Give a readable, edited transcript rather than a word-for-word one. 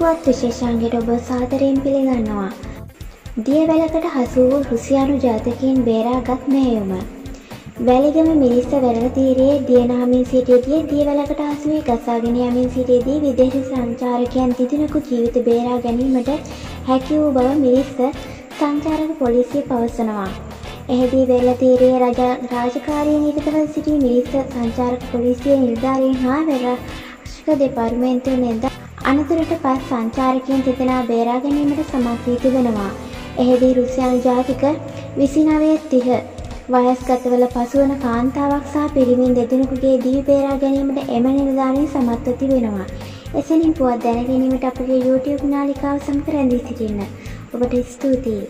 පුවත් විශේෂාංගයට ඔබ සාදරයෙන් පිළිගන්නවා. දියවැලකට හසු වූ රුසියානු ජාතකයින් බේරාගත් මෙහෙයුම. වැලිගම මිරිස්ස වෙරළ තීරයේ දියනාමින් සිටියදී දියවැලකට හසු වී ගසාගෙන යමින් සිටියදී විදේශ සංචාරකයන් තිදෙනෙකු ජීවිත බේරා ගැනීමට හැකි වූ බව මිරිස්ස සංචාරක පොලිසිය පවසනවා. එහිදී වෙරළ තීරයේ රාජකාරියෙන් නිරතව සිටි මිරිස්ස සංචාරක පොලිසියේ නිලධාරීන් හා රාජ්‍ය දෙපාර්තමේන්තුවේ නිලධාරීන් අනතුරට පස් සංචාරකයන් දෙදෙනා බේරා ගැනීමට සමත් වී තිබෙනවා. එහිදී රුසියානු ජාතික 29-30 වයස්ගතවල පසුවන කාන්තාවක් සහ පිරිමින් දෙදෙනෙකුගේ දිවි බේරා ගැනීමට එම නිලධාරීන් සමත්ව තිබෙනවා. එසැනින් පුවත් දැන ගැනීමට අපගේ YouTube නාලිකාව සමග රැඳී සිටින්න. ඔබට ස්තුතියි.